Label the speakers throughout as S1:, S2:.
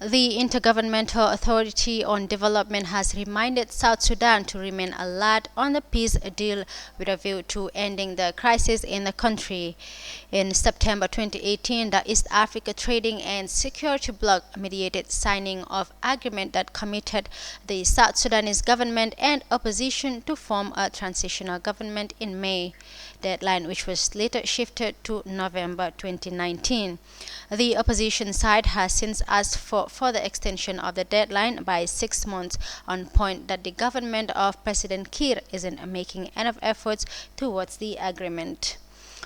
S1: The Intergovernmental Authority on Development has reminded South Sudan to remain alert on the peace deal with a view to ending the crisis in the country. In September 2018, the East Africa Trading and Security Bloc mediated signing of agreement that committed the South Sudanese government and opposition to form a transitional government in May, deadline which was later shifted to November 2019. The opposition side has since asked for further extension of the deadline by 6 months on point that the government of President Kiir isn't making enough efforts towards the agreement.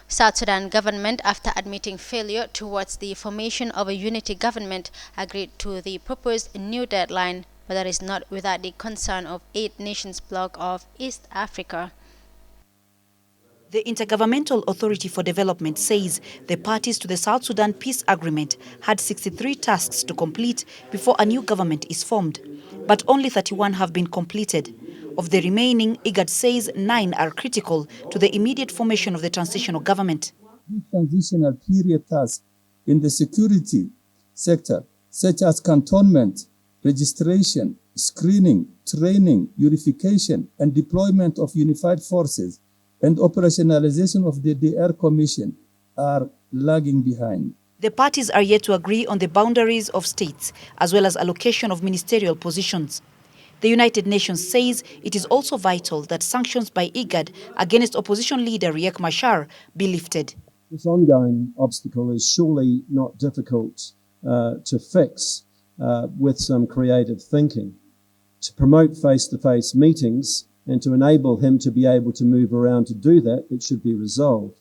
S1: South Sudan government, after admitting failure towards the formation of a unity government, agreed to the proposed new deadline, but that is not without the concern of 8 nations bloc of East Africa.
S2: The Intergovernmental Authority for Development says the parties to the South Sudan Peace Agreement had 63 tasks to complete before a new government is formed, but only 31 have been completed. Of the remaining, IGAD says 9 are critical to the immediate formation of the transitional government.
S3: Transitional period tasks in the security sector, such as cantonment, registration, screening, training, unification, and deployment of unified forces, and operationalization of the DR Commission are lagging behind.
S2: The parties are yet to agree on the boundaries of states, as well as allocation of ministerial positions. The United Nations says it is also vital that sanctions by IGAD against opposition leader Riek Machar be lifted.
S3: This ongoing obstacle is surely not difficult to fix with some creative thinking. To promote face-to-face meetings and to enable him to be able to move around to do that, it should be resolved.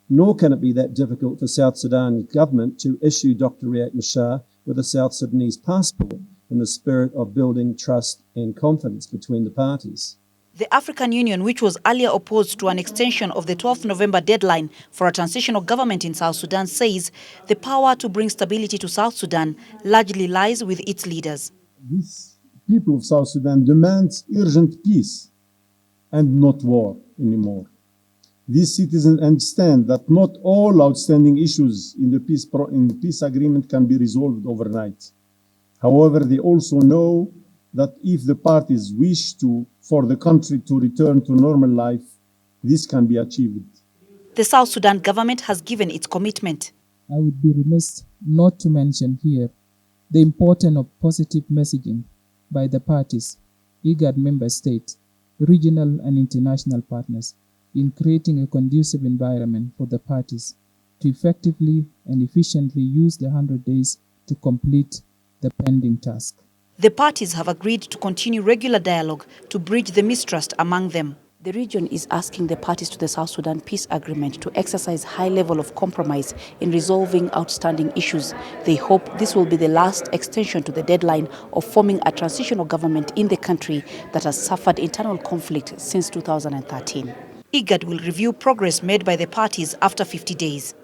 S3: Nor can it be that difficult for South Sudan government to issue Dr. Riek Machar with a South Sudanese passport in the spirit of building trust and confidence between the parties.
S2: The African Union, which was earlier opposed to an extension of the 12th November deadline for a transitional government in South Sudan, says the power to bring stability to South Sudan largely lies with its leaders.
S3: These people of South Sudan demand urgent peace and not war anymore. These citizens understand that not all outstanding issues in the peace agreement can be resolved overnight. However, they also know that if the parties wish for the country to return to normal life, this can be achieved.
S2: The South Sudan government has given its commitment.
S4: I would be remiss not to mention here the importance of positive messaging by the parties, IGAD member states, regional and international partners, in creating a conducive environment for the parties to effectively and efficiently use the 100 days to complete the pending task.
S2: The parties have agreed to continue regular dialogue to bridge the mistrust among them. The region is asking the parties to the South Sudan Peace Agreement to exercise high level of compromise in resolving outstanding issues. They hope this will be the last extension to the deadline of forming a transitional government in the country that has suffered internal conflict since 2013. IGAD will review progress made by the parties after 50 days.